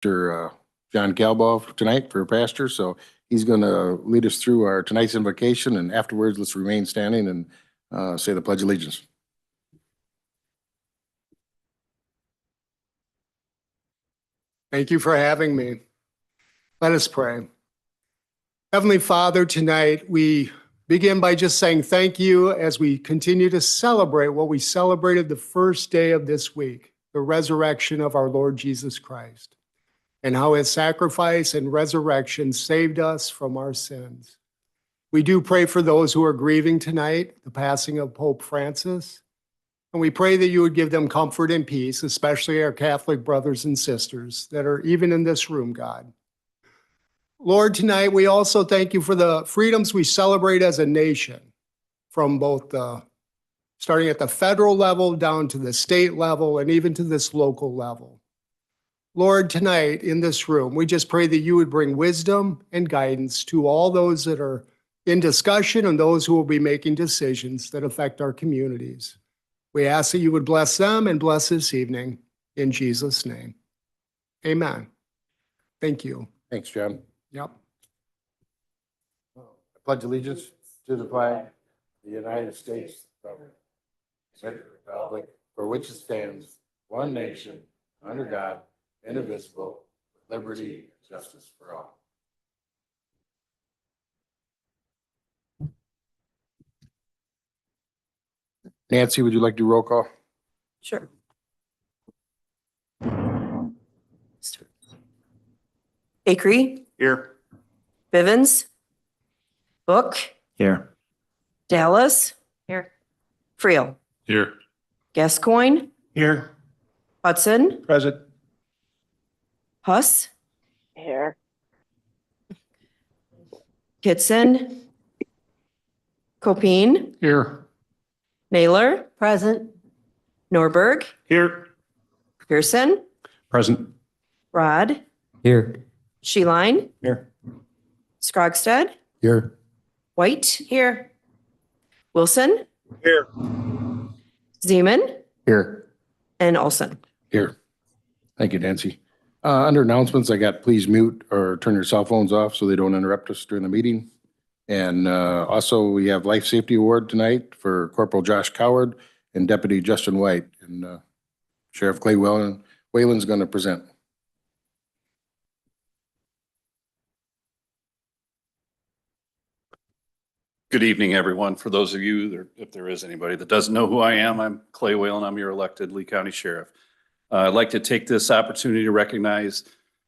John Calbaugh tonight for pastor, so he's going to lead us through our tonight's invocation, and afterwards, let's remain standing and say the Pledge of Allegiance. Thank you for having me. Let us pray. Heavenly Father, tonight we begin by just saying thank you as we continue to celebrate what we celebrated the first day of this week, the resurrection of our Lord Jesus Christ, and how his sacrifice and resurrection saved us from our sins. We do pray for those who are grieving tonight, the passing of Pope Francis, and we pray that you would give them comfort and peace, especially our Catholic brothers and sisters that are even in this room, God. Lord, tonight we also thank you for the freedoms we celebrate as a nation, from both starting at the federal level down to the state level and even to this local level. Lord, tonight in this room, we just pray that you would bring wisdom and guidance to all those that are in discussion and those who will be making decisions that affect our communities. We ask that you would bless them and bless this evening in Jesus' name. Amen. Thank you. Thanks, John. Yep. I pledge allegiance to the flag of the United States of America, Republic for which it stands, one nation, under God, indivisible, with liberty and justice for all. Nancy, would you like to do roll call? Sure. Acree, Here. Bivens, Book, Here. Dallas. Here. Freel, Here. Gascoigne, Here. Hudson, Present. Huss, Here. Kitson, Copine, Here. Naylor. Present. Norberg, Here. Pearson, Present. Rod, Here. Sheline, Here. Scrogstad, Here. White. Here. Wilson, Here. Zeman, Here. and Olson. Here. Thank you, Nancy. Under announcements, I got please mute or turn your cell phones off so they don't interrupt us during the meeting. And also, we have Life Safety Award tonight for Corporal Josh Coward and Deputy Justin White. And Sheriff Clay Whalen's going to present. Good evening, everyone. For those of you, if there is anybody that doesn't know who I am, I'm Clay Whalen. I'm your elected Lee County Sheriff. I'd like to take this opportunity to recognize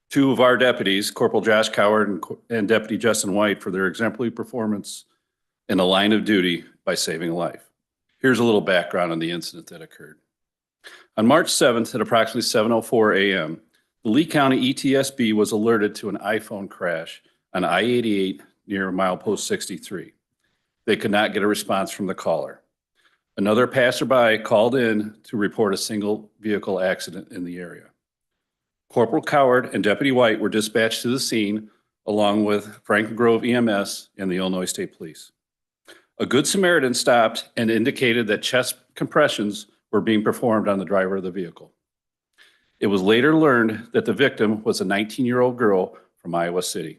two of our deputies, Corporal Josh Coward and Deputy Justin White, for their exemplary performance in a line of duty by saving a life. Here's a little background on the incident that occurred. On March 7th at approximately 7:04 a.m., the Lee County ETSB was alerted to an iPhone crash on I-88 near milepost 63. They could not get a response from the caller. Another passerby called in to report a single vehicle accident in the area. Corporal Coward and Deputy White were dispatched to the scene along with Franklin Grove EMS and the Illinois State Police. A Good Samaritan stopped and indicated that chest compressions were being performed on the driver of the vehicle. It was later learned that the victim was a 19-year-old girl from Iowa City.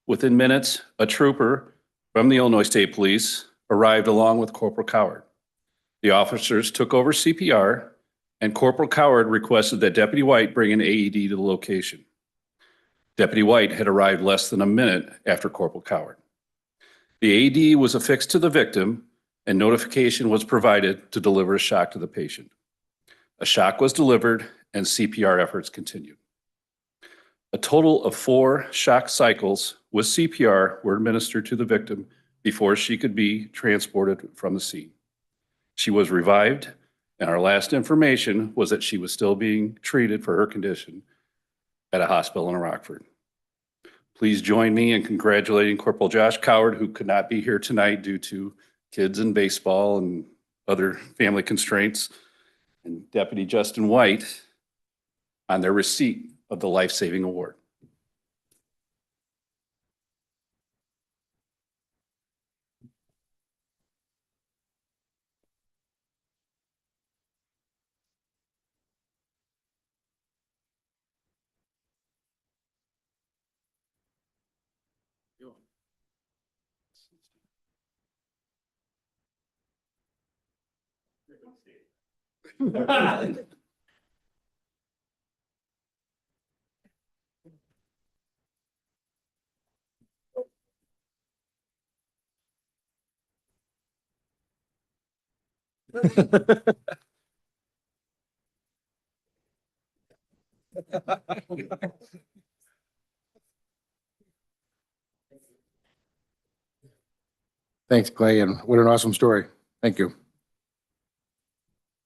Within minutes, a trooper from the Illinois State Police arrived along with Corporal Coward. The officers took over CPR, and Corporal Coward requested that Deputy White bring an AED to the location. Deputy White had arrived less than a minute after Corporal Coward. The AED was affixed to the victim, and notification was provided to deliver a shock to the patient. A shock was delivered, and CPR efforts continued. A total of 4 shock cycles with CPR were administered to the victim before she could be transported from the scene. She was revived, and our last information was that she was still being treated for her condition at a hospital in Rockford. Please join me in congratulating Corporal Josh Coward, who could not be here tonight due to kids and baseball and other family constraints, and Deputy Justin White on their receipt of the Life-Saving Award. Thanks, Clay, and what an awesome story. Thank you.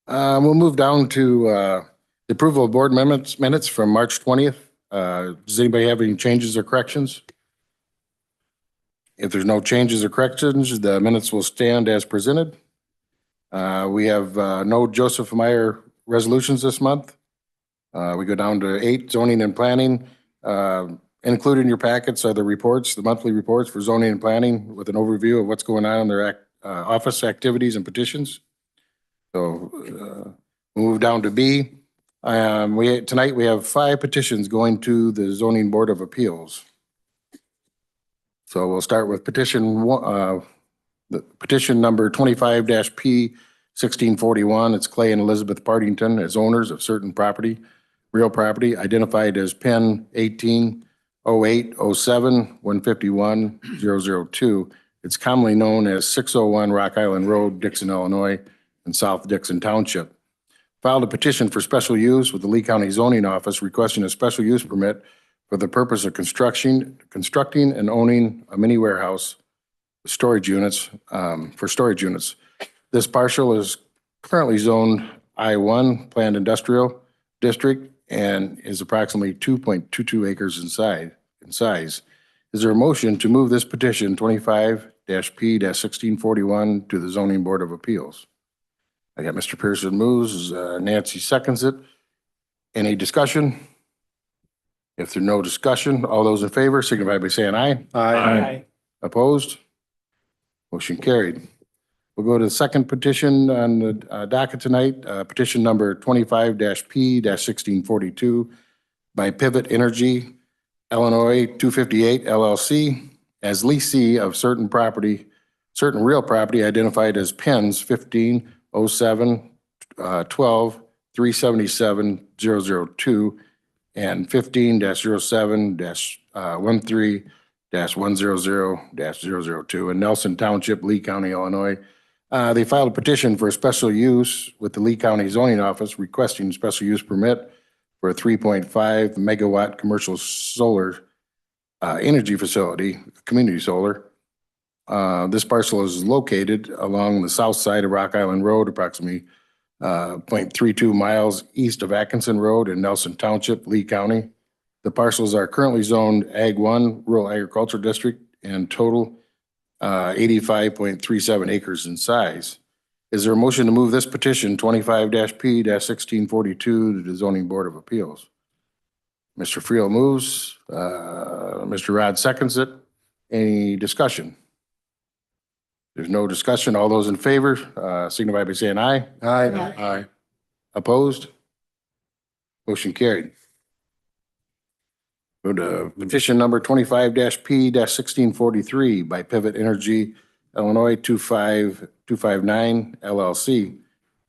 We'll move down to the approval of board minutes from March 20th. Does anybody have any changes or corrections? If there's no changes or corrections, the minutes will stand as presented. We have no Joseph Meyer resolutions this month. We go down to 8, zoning and planning. Included in your packets are the reports, the monthly reports for zoning and planning with an overview of what's going on in their office activities and petitions. So we'll move down to B. Tonight we have 5 petitions going to the Zoning Board of Appeals. So we'll start with petition number 25-P-1641. It's Clay and Elizabeth Partington as owners of certain property, real property, identified as Pen 18-08-07-151-002. It's commonly known as 601 Rock Island Road, Dixon, Illinois, in South Dixon Township. Filed a petition for special use with the Lee County Zoning Office requesting a special use permit for the purpose of constructing and owning a mini warehouse storage units, for storage units. This parcel is currently zoned I-1 Planned Industrial District and is approximately 2.22 acres in size. Is there a motion to move this petition 25-P-1641 to the Zoning Board of Appeals? I got Mr. Pearson moves, Nancy seconds it. Any discussion? If there's no discussion, all those in favor signify by saying aye. Aye. Opposed? Motion carried. We'll go to the second petition on the docket tonight, petition number 25-P-1642 by Pivot Energy, Illinois 258 LLC as leasee of certain real property identified as Pens 15-07-12-377-002 and 15-07-13-100-002 in Nelson Township, Lee County, Illinois. They filed a petition for a special use with the Lee County Zoning Office requesting special use permit for a 3.5 megawatt commercial solar energy facility, community solar. This parcel is located along the south side of Rock Island Road, approximately 0.32 miles east of Atkinson Road in Nelson Township, Lee County. The parcels are currently zoned Ag 1 Rural Agriculture District and total 85.37 acres in size. Is there a motion to move this petition 25-P-1642 to the Zoning Board of Appeals? Mr. Friel moves. Mr. Rod seconds it. Any discussion? There's no discussion. All those in favor signify by saying aye. Aye. Opposed? Motion carried. Go to petition number 25-P-1643 by Pivot Energy, Illinois 25259 LLC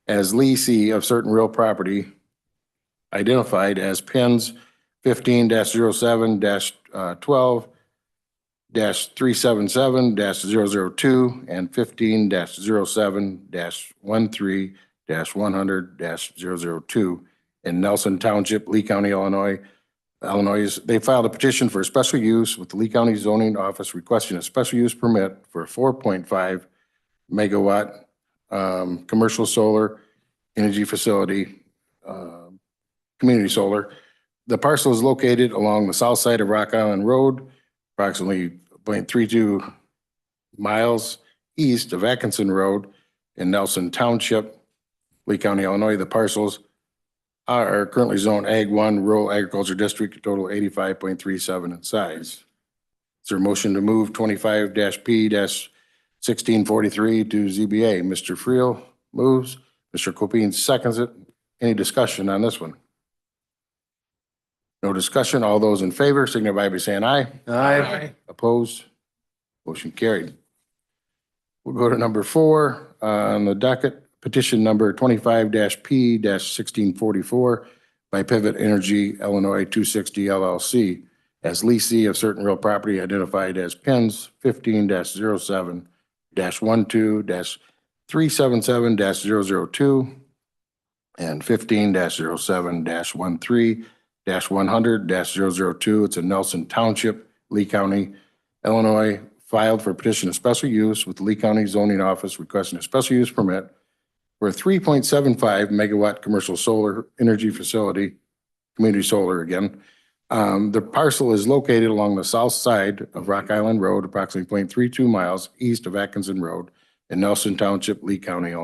as leasee of certain real property identified as Pens 15-07-12-377-002 and 15-07-13-100-002 in Nelson Township, Lee County, Illinois. They filed a petition for a special use with the Lee County Zoning Office requesting a special use permit for a 4.5 megawatt commercial solar energy facility, community solar. The parcel is located along the south side of Rock Island Road, approximately 0.32 miles east of Atkinson Road in Nelson Township, Lee County, Illinois. The parcels are currently zoned Ag 1 Rural Agriculture District, total 85.37 in size. Is there a motion to move 25-P-1643 to ZBA? Mr. Friel moves. Mr. Copine seconds it. Any discussion on this one? No discussion. All those in favor signify by saying aye. Aye. Opposed? Motion carried. We'll go to number 4 on the docket. petition number 25-P-1644 by Pivot Energy Illinois 260 LLC as leasee of certain real property identified as pins 15-07-12-377-002 and 15-07-13-100-002. It's in Nelson Township, Lee County, Illinois, filed for petition of special use with the Lee County Zoning Office requesting a special use permit for a 3.75 megawatt commercial solar energy facility, community solar again. The parcel is located along the south side of Rock Island Road, approximately 0.32 miles east of Atkinson Road in Nelson Township, Lee County,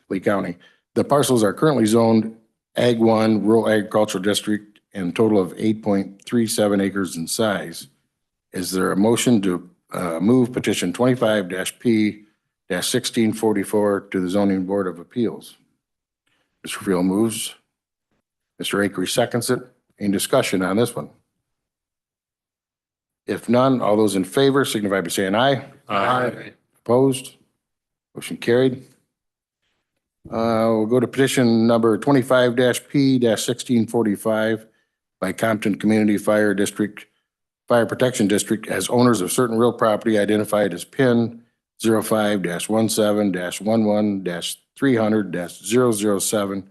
Lee County. The parcels are currently zoned Ag 1 Rural Agricultural District and total of 8.37 acres in size. Is there a motion to move petition 25-P-1644 to the Zoning Board of Appeals? Mr. Friel moves. Mr. Akery seconds it. Any discussion on this one? If none, all those in favor signify by saying aye. Aye. Opposed? Motion carried. We'll go to petition number 25-P-1645 by Compton Community Fire Protection District as owners of certain real property identified as PIN 05-17-11-11-300-007,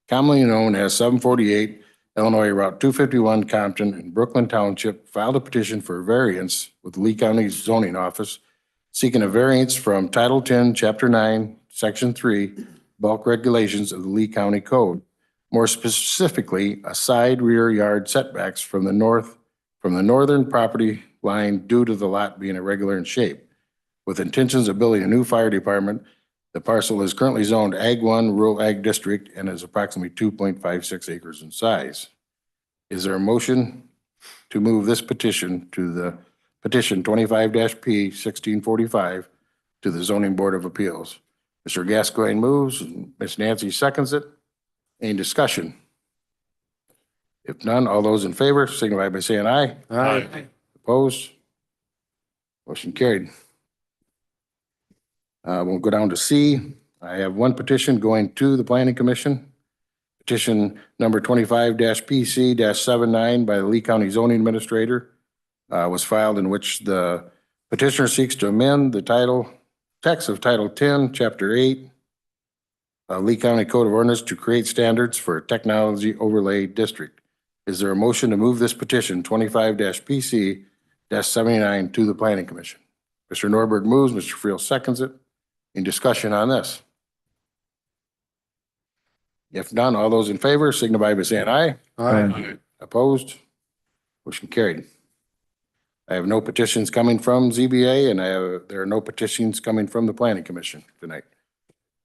commonly known as 748 Illinois Route 251 Compton in Brooklyn Township, filed a petition for variance with the Lee County Zoning Office seeking a variance from Title 10, Chapter 9, Section 3, bulk regulations of the Lee County Code. More specifically, a side rear yard setbacks from the northern property line due to the lot being irregular in shape. With intentions of building a new fire department, the parcel is currently zoned Ag 1 Rural Ag District and is approximately 2.56 acres in size. Is there a motion to move this petition to the petition 25-P-1645 to the Zoning Board of Appeals? Mr. Gascoigne moves, and Ms. Nancy seconds it. Any discussion? If none, all those in favor signify by saying aye. Aye. Opposed? Motion carried. We'll go down to C. I have one petition going to the Planning Commission. Petition number 25-PC-79 by the Lee County Zoning Administrator was filed, in which the petitioner seeks to amend the text of Title 10, Chapter 8, Lee County Code of Ordinance to create standards for a technology overlay district. Is there a motion to move this petition 25-PC-79 to the Planning Commission? Mr. Norberg moves, Mr. Friel seconds it. Any discussion on this? If none, all those in favor signify by saying aye. Aye. Opposed? Motion carried. I have no petitions coming from ZBA, and there are no petitions coming from the Planning Commission tonight.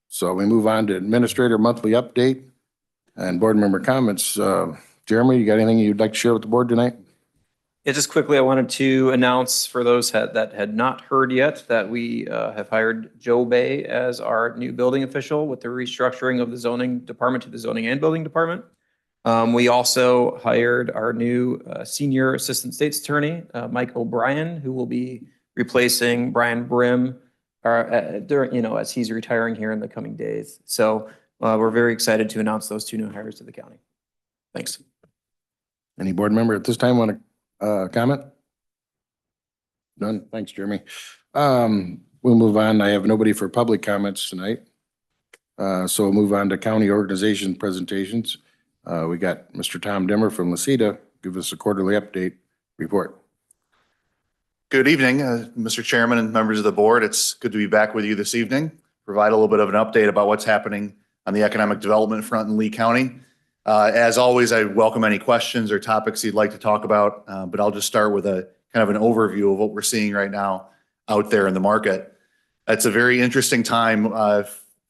So we move on to Administrator Monthly Update and Board Member Comments. Jeremy, you got anything you'd like to share with the board tonight? Yeah, just quickly, I wanted to announce for those that had not heard yet that we have hired Joe Bay as our new building official with the restructuring of the zoning department to the zoning and building department. We also hired our new senior assistant state's attorney, Mike O'Brien, who will be replacing Brian Brim as he's retiring here in the coming days. So we're very excited to announce those two new hires to the county. Thanks. Any board member at this time want to comment? None. Thanks, Jeremy. We'll move on. I have nobody for public comments tonight. So we'll move on to county organization presentations. We got Mr. Tom Dimmer from Laceda, give us a quarterly update report. Good evening, Mr. Chairman and members of the board. It's good to be back with you this evening. Provide a little bit of an update about what's happening on the economic development front in Lee County. As always, I welcome any questions or topics you'd like to talk about, but I'll just start with a kind of an overview of what we're seeing right now out there in the market. It's a very interesting time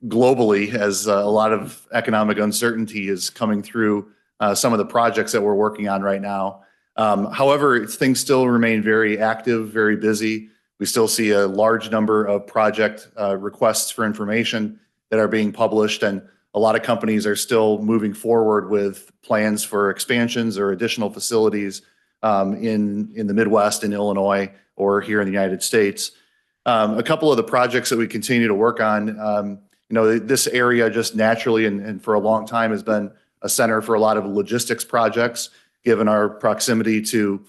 globally as a lot of economic uncertainty is coming through some of the projects that we're working on right now. However, things still remain very active, very busy. We still see a large number of project requests for information that are being published, and a lot of companies are still moving forward with plans for expansions or additional facilities in the Midwest, in Illinois, or here in the United States. A couple of the projects that we continue to work on, this area just naturally and for a long time has been a center for a lot of logistics projects, given our proximity to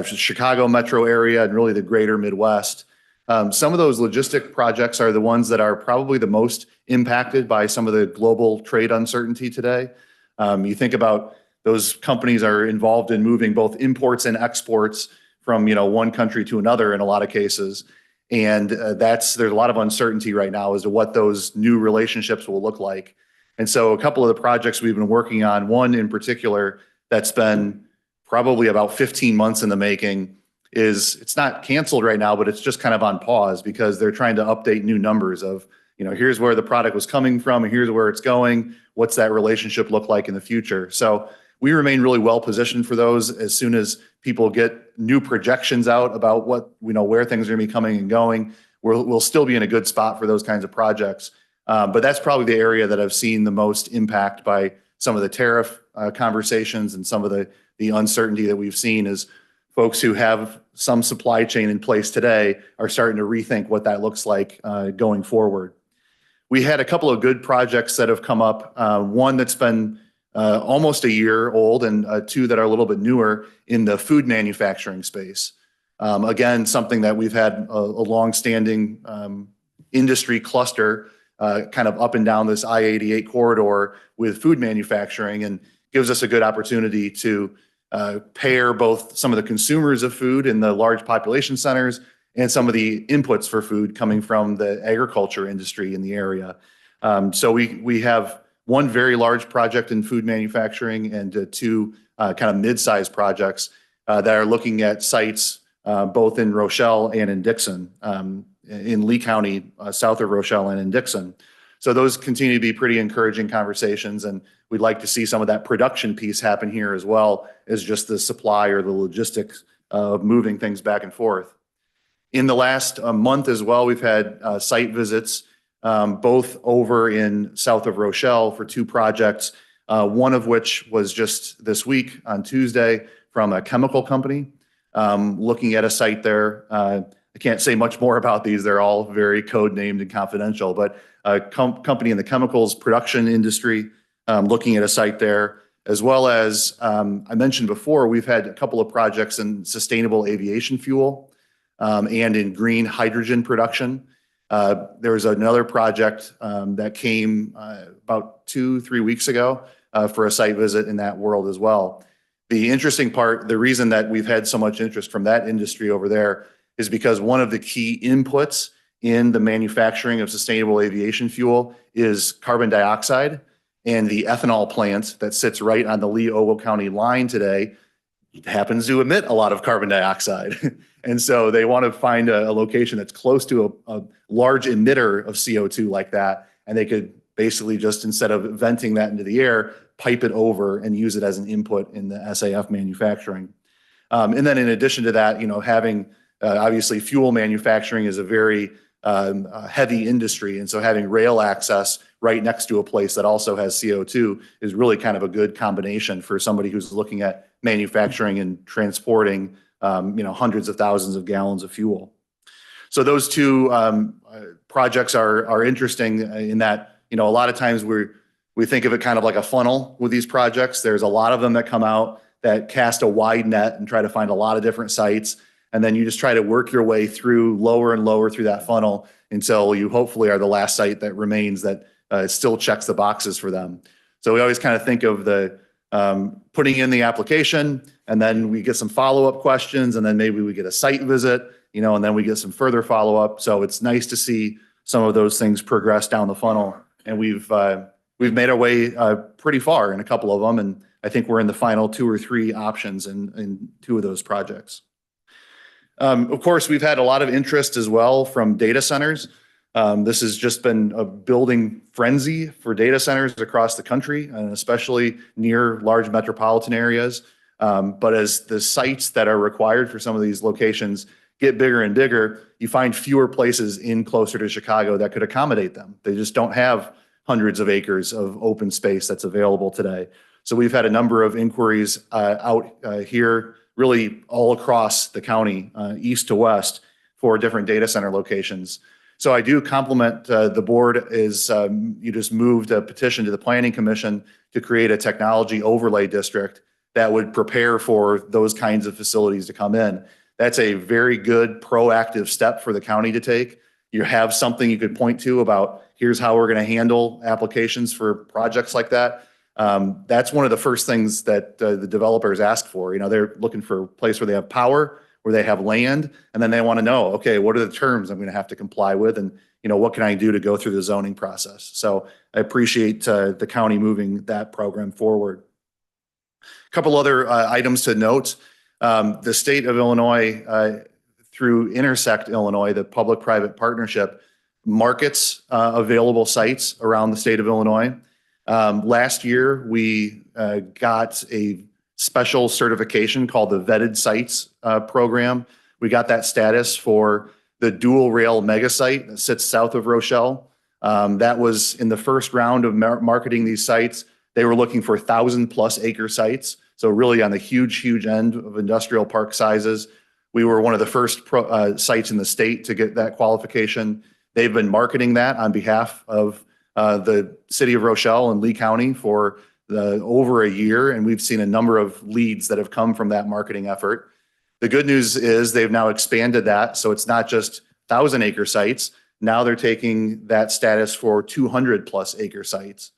Chicago metro area and really the greater Midwest. Some of those logistic projects are the ones that are probably the most impacted by some of the global trade uncertainty today. You think about those companies are involved in moving both imports and exports from one country to another in a lot of cases. And there's a lot of uncertainty right now as to what those new relationships will look like. And so a couple of the projects we've been working on, one in particular that's been probably about 15 months in the making, it's not canceled right now, but it's just kind of on pause because they're trying to update new numbers of, here's where the product was coming from and here's where it's going. What's that relationship look like in the future? So we remain really well positioned for those. As soon as people get new projections out about where things are going to be coming and going, we'll still be in a good spot for those kinds of projects. But that's probably the area that I've seen the most impact by some of the tariff conversations and some of the uncertainty that we've seen is folks who have some supply chain in place today are starting to rethink what that looks like going forward. We had a couple of good projects that have come up. One that's been almost a year old and two that are a little bit newer in the food manufacturing space. Again, something that we've had a longstanding industry cluster kind of up and down this I-88 corridor with food manufacturing and gives us a good opportunity to pair both some of the consumers of food in the large population centers and some of the inputs for food coming from the agriculture industry in the area. So we have one very large project in food manufacturing and two kind of mid-sized projects that are looking at sites both in Rochelle and in Dixon, in Lee County, south of Rochelle and in Dixon. So those continue to be pretty encouraging conversations, and we'd like to see some of that production piece happen here as well as just the supply or the logistics of moving things back and forth. In the last month as well, we've had site visits both over in south of Rochelle for two projects, one of which was just this week on Tuesday from a chemical company looking at a site there. I can't say much more about these. They're all very code named and confidential, but a company in the chemicals production industry looking at a site there, as well as I mentioned before, we've had a couple of projects in sustainable aviation fuel and in green hydrogen production. There was another project that came about 2-3 weeks ago for a site visit in that world as well. The interesting part, the reason that we've had so much interest from that industry over there is because one of the key inputs in the manufacturing of sustainable aviation fuel is carbon dioxide, and the ethanol plant that sits right on the Lee-Ogle County line today happens to emit a lot of carbon dioxide. And so they want to find a location that's close to a large emitter of CO2 like that, and they could basically just, instead of venting that into the air, pipe it over and use it as an input in the SAF manufacturing. And then in addition to that, having obviously fuel manufacturing is a very heavy industry. And so having rail access right next to a place that also has CO2 is really kind of a good combination for somebody who's looking at manufacturing and transporting, hundreds of thousands of gallons of fuel. So those two projects are interesting in that, a lot of times we think of it kind of like a funnel with these projects. There's a lot of them that come out that cast a wide net and try to find a lot of different sites. And then you just try to work your way through lower and lower through that funnel until you hopefully are the last site that remains that still checks the boxes for them. So we always kind of think of the putting in the application, and then we get some follow-up questions, and then maybe we get a site visit, and then we get some further follow-up. So it's nice to see some of those things progress down the funnel. And we've made our way pretty far in a couple of them, and I think we're in the final 2 or 3 options in 2 of those projects. Of course, we've had a lot of interest as well from data centers. This has just been a building frenzy for data centers across the country, and especially near large metropolitan areas. But as the sites that are required for some of these locations get bigger and bigger, you find fewer places in closer to Chicago that could accommodate them. They just don't have hundreds of acres of open space that's available today. So we've had a number of inquiries out here, really all across the county, east to west, for different data center locations. So I do compliment the board is you just moved a petition to the Planning Commission to create a technology overlay district that would prepare for those kinds of facilities to come in. That's a very good proactive step for the county to take. You have something you could point to about here's how we're going to handle applications for projects like that. That's one of the first things that the developers ask for. You know, they're looking for a place where they have power, where they have land, and then they want to know, okay, what are the terms I'm going to have to comply with? And, you know, what can I do to go through the zoning process? So I appreciate the county moving that program forward. A couple other items to note. The state of Illinois, through Intersect Illinois, the public-private partnership, markets available sites around the state of Illinois. Last year, we got a special certification called the Vetted Sites program. We got that status for the dual rail mega site that sits south of Rochelle. That was in the first round of marketing these sites. They were looking for 1,000+ acre sites. So really on the huge end of industrial park sizes. We were one of the first sites in the state to get that qualification. They've been marketing that on behalf of the city of Rochelle and Lee County for over a year, and we've seen a number of leads that have come from that marketing effort. The good news is they've now expanded that, so it's not just 1,000-acre sites. Now they're taking that status for 200+ acre sites.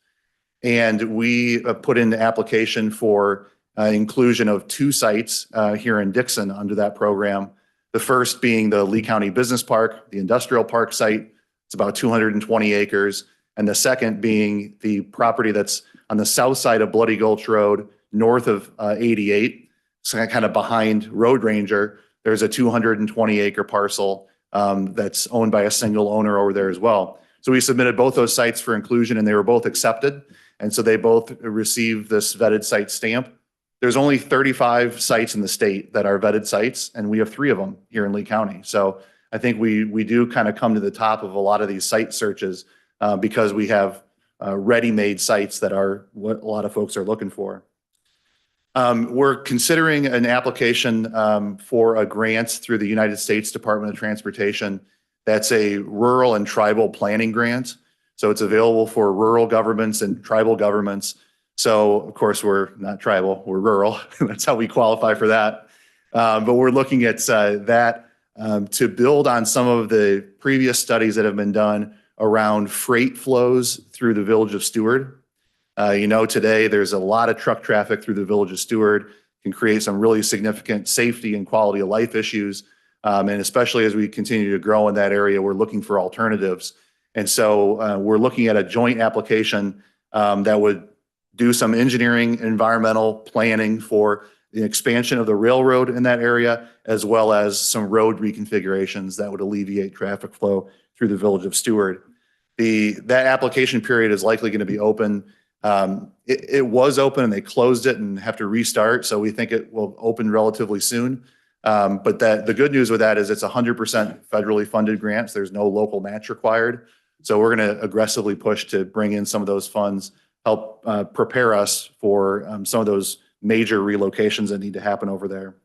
And we put in the application for inclusion of 2 sites here in Dixon under that program. The first being the Lee County Business Park, the industrial park site. It's about 220 acres. And the second being the property that's on the south side of Bloody Gulch Road, north of 88, so kind of behind Road Ranger. There's a 220-acre parcel that's owned by a single owner over there as well. So we submitted both those sites for inclusion, and they were both accepted. And so they both received this vetted site stamp. There's only 35 sites in the state that are vetted sites, and we have 3 of them here in Lee County. So I think we do kind of come to the top of a lot of these site searches because we have ready-made sites that are what a lot of folks are looking for. We're considering an application for a grant through the United States Department of Transportation. That's a rural and tribal planning grant. So it's available for rural governments and tribal governments. So of course, we're not tribal, we're rural. That's how we qualify for that. But we're looking at that to build on some of the previous studies that have been done around freight flows through the village of Stewart. You know, today there's a lot of truck traffic through the village of Stewart, can create some really significant safety and quality of life issues. And especially as we continue to grow in that area, we're looking for alternatives. And so we're looking at a joint application that would do some engineering, environmental planning for the expansion of the railroad in that area, as well as some road reconfigurations that would alleviate traffic flow through the village of Stewart. That application period is likely going to be open. It was open and they closed it and have to restart. So we think it will open relatively soon. But the good news with that is it's 100% federally funded grants. There's no local match required. So we're going to aggressively push to bring in some of those funds, help prepare us for some of those major relocations that need to happen over there.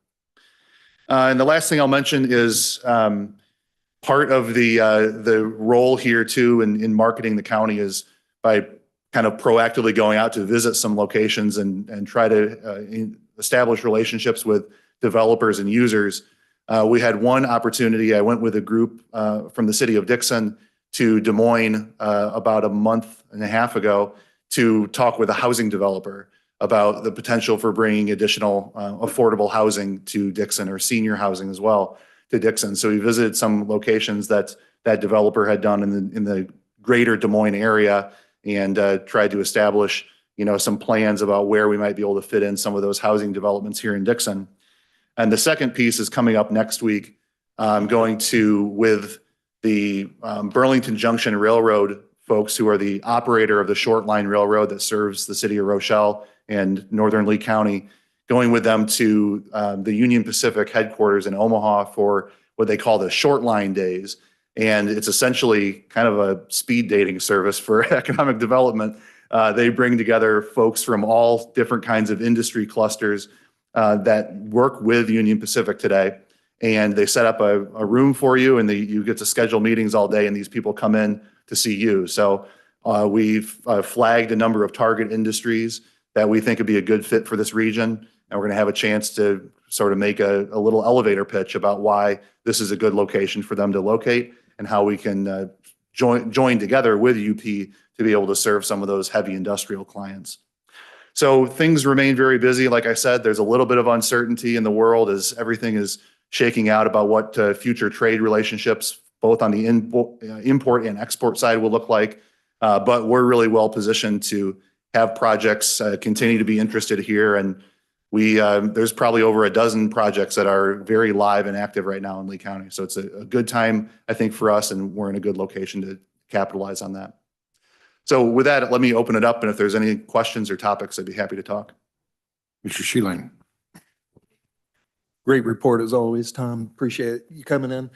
And the last thing I'll mention is part of the role here too in marketing the county is by kind of proactively going out to visit some locations and try to establish relationships with developers and users. We had one opportunity. I went with a group from the city of Dixon to Des Moines about a month and a half ago to talk with a housing developer about the potential for bringing additional affordable housing to Dixon, or senior housing as well to Dixon. So we visited some locations that developer had done in the greater Des Moines area and tried to establish, you know, some plans about where we might be able to fit in some of those housing developments here in Dixon. And the second piece is coming up next week. I'm going to with the Burlington Junction Railroad folks, who are the operator of the short line railroad that serves the city of Rochelle and northern Lee County, going with them to the Union Pacific headquarters in Omaha for what they call the short line days. And it's essentially kind of a speed dating service for economic development. They bring together folks from all different kinds of industry clusters that work with Union Pacific today. and they set up a room for you, and you get to schedule meetings all day, and these people come in to see you. So we've flagged a number of target industries that we think would be a good fit for this region, and we're going to have a chance to sort of make a little elevator pitch about why this is a good location for them to locate and how we can join together with UP to be able to serve some of those heavy industrial clients. So things remain very busy. Like I said, there's a little bit of uncertainty in the world as everything is shaking out about what future trade relationships, both on the import and export side, will look like. But we're really well positioned to have projects continue to be interested here. And there's probably over a dozen projects that are very live and active right now in Lee County. So it's a good time, I think, for us, and we're in a good location to capitalize on that. So with that, let me open it up, and if there's any questions or topics, I'd be happy to talk. Mr. Sheeling. Great report as always, Tom. Appreciate you coming in.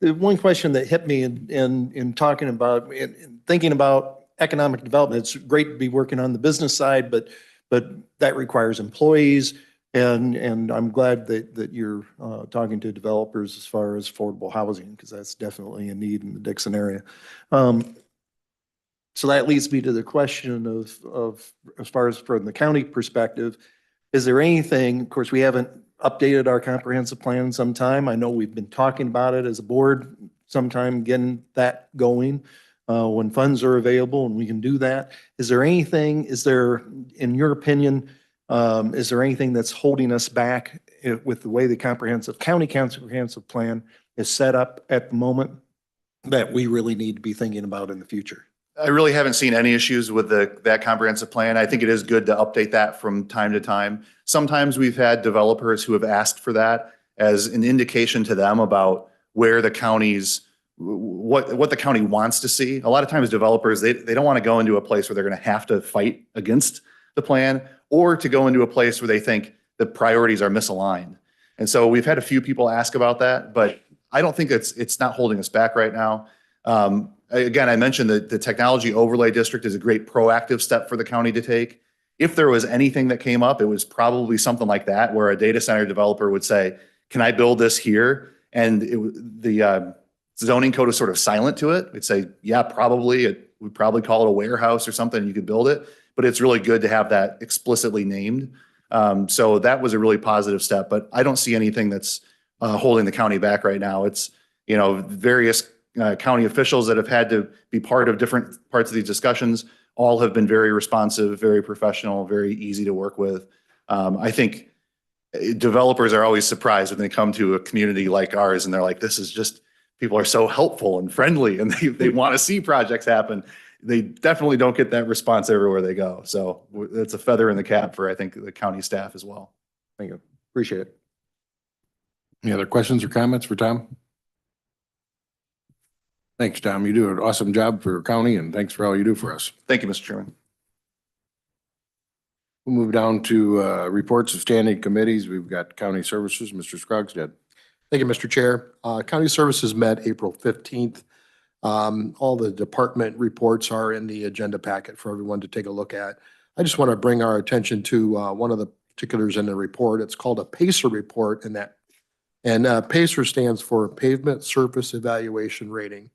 The one question that hit me in talking about, in thinking about economic development, it's great to be working on the business side, but that requires employees. And I'm glad that you're talking to developers as far as affordable housing, because that's definitely a need in the Dixon area. So that leads me to the question of as far as from the county perspective, is there anything, of course, we haven't updated our comprehensive plan in some time. I know we've been talking about it as a board sometime, getting that going when funds are available and we can do that. Is there, in your opinion, is there anything that's holding us back with the way the county comprehensive plan is set up at the moment that we really need to be thinking about in the future? I really haven't seen any issues with that comprehensive plan. I think it is good to update that from time to time. Sometimes we've had developers who have asked for that as an indication to them about where the county's, what the county wants to see. A lot of times developers, they don't want to go into a place where they're going to have to fight against the plan, or to go into a place where they think the priorities are misaligned. And so we've had a few people ask about that, but I don't think it's not holding us back right now. Again, I mentioned that the technology overlay district is a great proactive step for the county to take. If there was anything that came up, it was probably something like that, where a data center developer would say, can I build this here? And the zoning code is sort of silent to it. It'd say, yeah, probably. We'd probably call it a warehouse or something. You could build it, but it's really good to have that explicitly named. So that was a really positive step, but I don't see anything that's holding the county back right now. It's, various county officials that have had to be part of different parts of these discussions all have been very responsive, very professional, very easy to work with. I think developers are always surprised when they come to a community like ours and they're like, this is just, people are so helpful and friendly and they want to see projects happen. They definitely don't get that response everywhere they go. So it's a feather in the cap for, I think, the county staff as well. Thank you. Appreciate it. Any other questions or comments for Tom? Thanks, Tom. You do an awesome job for your county, and thanks for all you do for us. Thank you, Mr. Chairman. We'll move down to reports of standing committees. We've got County Services, Mr. Scrogstad. Thank you, Mr. Chair. County Services met April 15th. All the department reports are in the agenda packet for everyone to take a look at. I just want to bring our attention to one of the particulars in the report. It's called a PACER report, and PACER stands for Pavement Surface Evaluation Rating.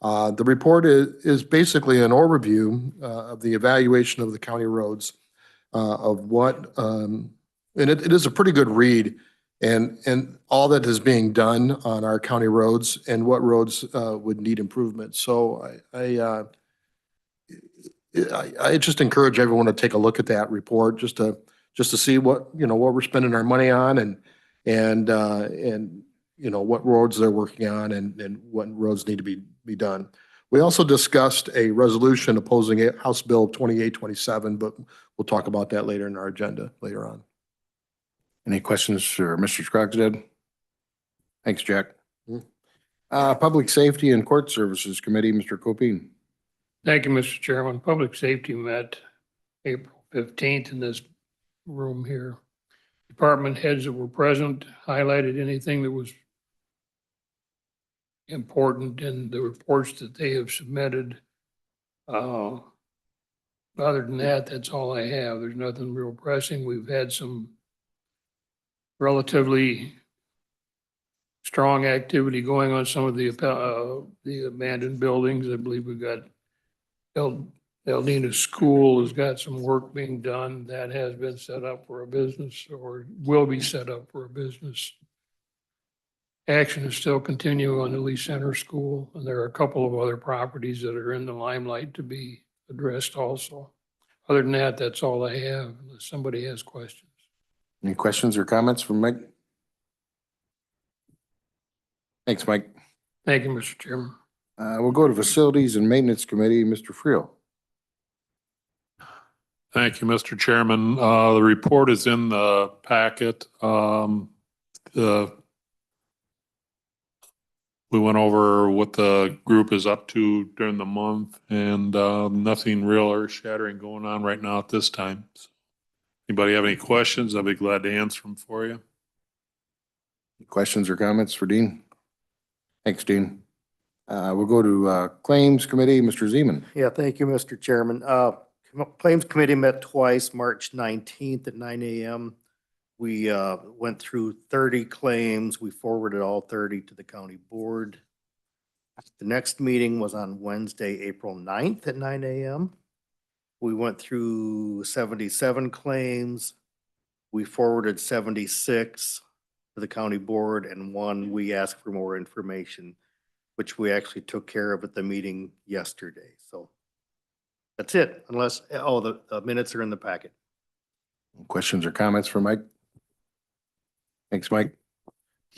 The report is basically an overview of the evaluation of the county roads, of what, and it is a pretty good read, and all that is being done on our county roads and what roads would need improvement. So I just encourage everyone to take a look at that report just to see what we're spending our money on and what roads they're working on and what roads need to be done. We also discussed a resolution opposing House Bill 2827, but we'll talk about that later in our agenda later on. Any questions for Mr. Scrogstad? Thanks, Jack. Public Safety and Court Services Committee, Mr. Copine. Thank you, Mr. Chairman. Public Safety met April 15th in this room here. Department heads that were present highlighted anything that was important in the reports that they have submitted. Other than that, that's all I have. There's nothing real pressing. We've had some relatively strong activity going on some of the abandoned buildings. I believe we've got Eldina School has got some work being done that has been set up for a business or will be set up for a business. Action is still continuing on the Lee Center School, and there are a couple of other properties that are in the limelight to be addressed also. Other than that, that's all I have, unless somebody has questions. Any questions or comments from Mike? Thanks, Mike. Thank you, Mr. Chairman. We'll go to Facilities and Maintenance Committee, Mr. Friel. Thank you, Mr. Chairman. The report is in the packet. We went over what the group is up to during the month, and nothing real earth-shattering going on right now at this time. So, anybody have any questions? I'll be glad to answer them for you. Questions or comments for Dean? Thanks, Dean. We'll go to Claims Committee, Mr. Zeman. Yeah, thank you, Mr. Chairman. Claims Committee met twice, March 19th at 9 a.m. We went through 30 claims. We forwarded all 30 to the county board. The next meeting was on Wednesday, April 9th at 9 a.m. We went through 77 claims. We forwarded 76 to the county board, and one we asked for more information, which we actually took care of at the meeting yesterday. So that's it, unless, the minutes are in the packet. Questions or comments for Mike? Thanks, Mike.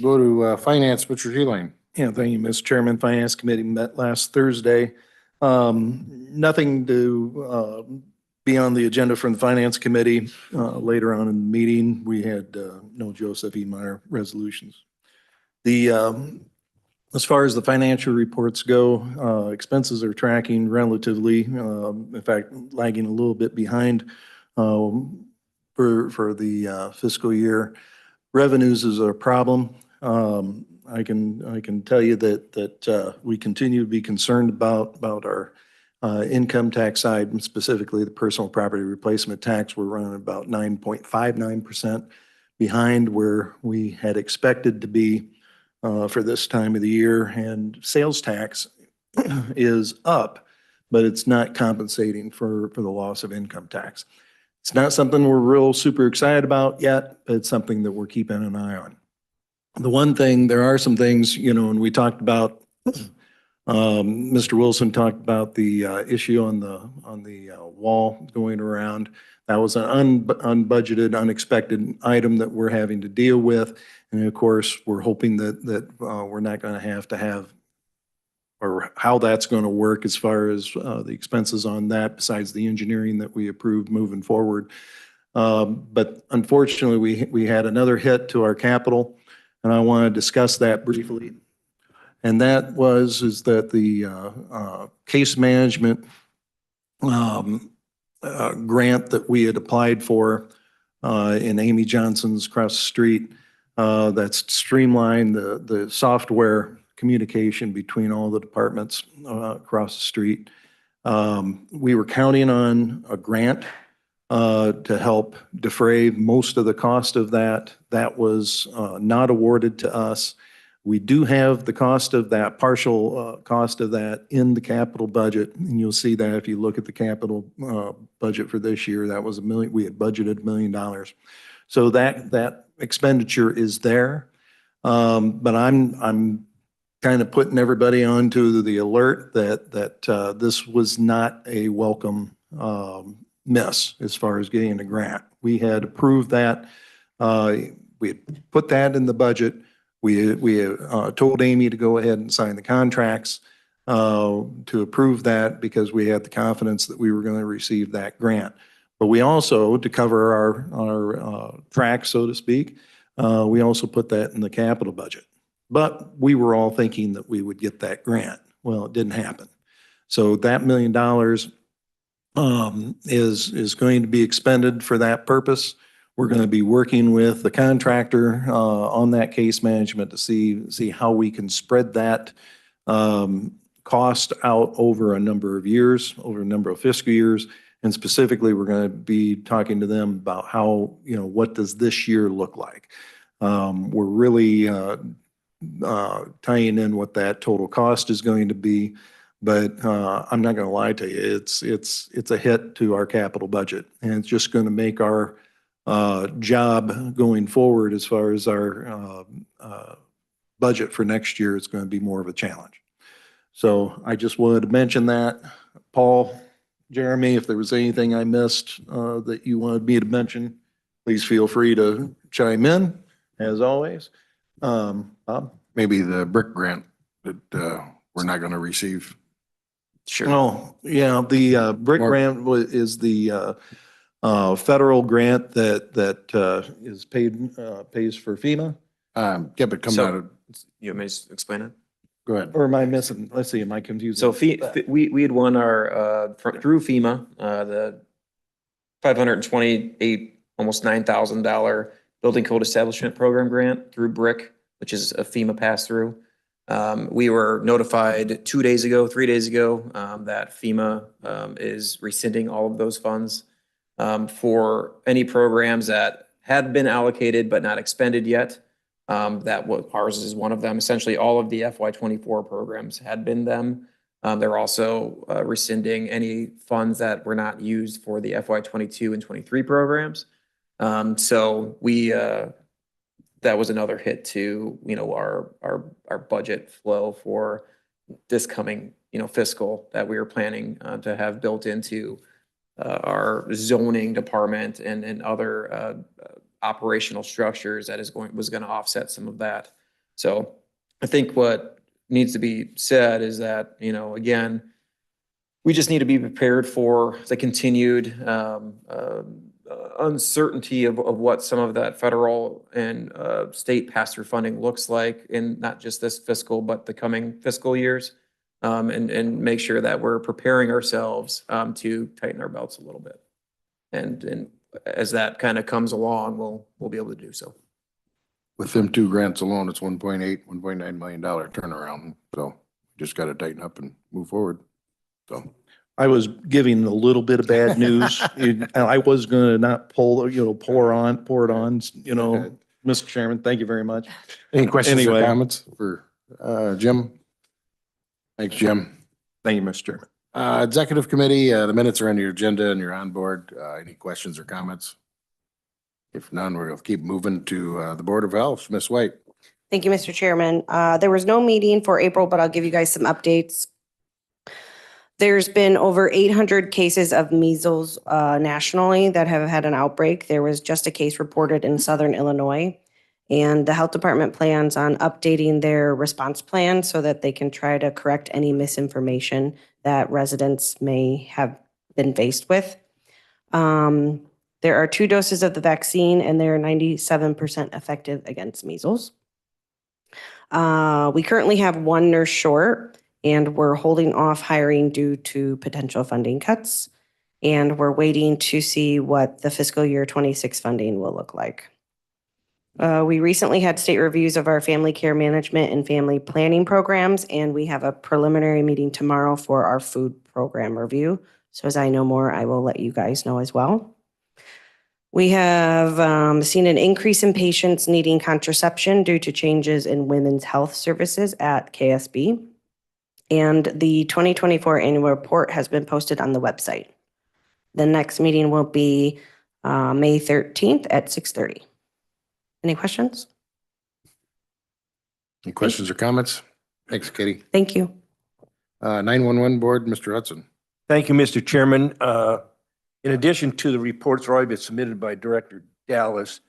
Go to Finance, Mr. G-Line. Yeah, thank you, Mr. Chairman. Finance Committee met last Thursday. Nothing to be on the agenda from the Finance Committee. Later on in the meeting, we had no Joseph E. Meyer resolutions. As far as the financial reports go, expenses are tracking relatively, in fact, lagging a little bit behind for the fiscal year. Revenues is a problem. I can tell you that we continue to be concerned about our income tax side, and specifically the personal property replacement tax. We're running about 9.59% behind where we had expected to be for this time of the year. And sales tax is up, but it's not compensating for the loss of income tax. It's not something we're real super excited about yet, but it's something that we're keeping an eye on. The one thing, there are some things, and we talked about, Mr. Wilson talked about the issue on the wall going around. That was an unbudgeted, unexpected item that we're having to deal with. And of course, we're hoping that we're not going to have, or how that's going to work as far as the expenses on that, besides the engineering that we approved moving forward. But unfortunately, we had another hit to our capital, and I want to discuss that briefly. And that is that the case management grant that we had applied for in Amy Johnson's across the street, that's streamlined the software communication between all the departments across the street. We were counting on a grant to help defray most of the cost of that. That was not awarded to us. We do have the cost of that, partial cost of that in the capital budget. And you'll see that if you look at the capital budget for this year, that was $1 million. We had budgeted $1 million. So that expenditure is there. But I'm kind of putting everybody onto the alert that this was not a welcome miss as far as getting a grant. We had approved that. We had put that in the budget. We told Amy to go ahead and sign the contracts to approve that because we had the confidence that we were going to receive that grant. But we also, to cover our tracks, so to speak, we also put that in the capital budget. But we were all thinking that we would get that grant. Well, it didn't happen. So that $1 million is going to be expended for that purpose. We're going to be working with the contractor on that case management to see how we can spread that cost out over a number of years, over a number of fiscal years. And specifically, we're going to be talking to them about how, what does this year look like? We're really tying in what that total cost is going to be. But I'm not going to lie to you, it's a hit to our capital budget. And it's just going to make our job going forward as far as our budget for next year is going to be more of a challenge. So I just wanted to mention that. Paul, Jeremy, if there was anything I missed that you wanted me to mention, please feel free to chime in, as always. Bob? Maybe the brick grant that we're not going to receive. Sure. Oh, yeah, the brick Mark. grant is the federal grant that is paid, pays for FEMA. Yeah, but come So- out of, You want me to explain it? go ahead. Or am I missing? Let's see, am I confused? So we had won our, through FEMA, the $528, almost $9,000 Building Code Establishment Program grant through BRIC, which is a FEMA pass-through. We were notified 2 days ago, 3 days ago, that FEMA is rescinding all of those funds for any programs that had been allocated but not expended yet. Ours is one of them. Essentially, all of the FY24 programs had been them. They're also rescinding any funds that were not used for the FY22 and 23 programs. So that was another hit to, our budget flow for this coming, fiscal that we were planning to have built into our zoning department and other operational structures that was going to offset some of that. So I think what needs to be said is that, again, we just need to be prepared for the continued uncertainty of what some of that federal and state pass-through funding looks like in not just this fiscal, but the coming fiscal years. And make sure that we're preparing ourselves to tighten our belts a little bit. And as that kind of comes along, we'll be able to do so. With them two grants alone, it's $1.9 million turnaround. So just got to tighten up and move forward. So. I was giving a little bit of bad news. And I was going to not pour it on, Mr. Chairman, thank you very much. Any questions or Anyway. comments for Jim? Thanks, Jim. Thank you, Mr. Chairman. Executive Committee, the minutes are on your agenda and you're on board. Any questions or comments? If none, we're going to keep moving to the Board of Health. Ms. White. Thank you, Mr. Chairman. There was no meeting for April, but I'll give you guys some updates. There's been over 800 cases of measles nationally that have had an outbreak. There was just a case reported in Southern Illinois. And the health department plans on updating their response plan so that they can try to correct any misinformation that residents may have been faced with. There are 2 doses of the vaccine and they're 97% effective against measles. We currently have 1 nurse short and we're holding off hiring due to potential funding cuts. And we're waiting to see what the fiscal year 26 funding will look like. We recently had state reviews of our family care management and family planning programs, and we have a preliminary meeting tomorrow for our food program review. So as I know more, I will let you guys know as well. We have seen an increase in patients needing contraception due to changes in women's health services at KSB. And the 2024 annual report has been posted on the website. The next meeting will be May 13th at 6:30. Any questions? Any questions or comments? Thanks, Katie. Thank you. 911 Board, Mr. Hudson. Thank you, Mr. Chairman. In addition to the reports already been submitted by Director Dallas,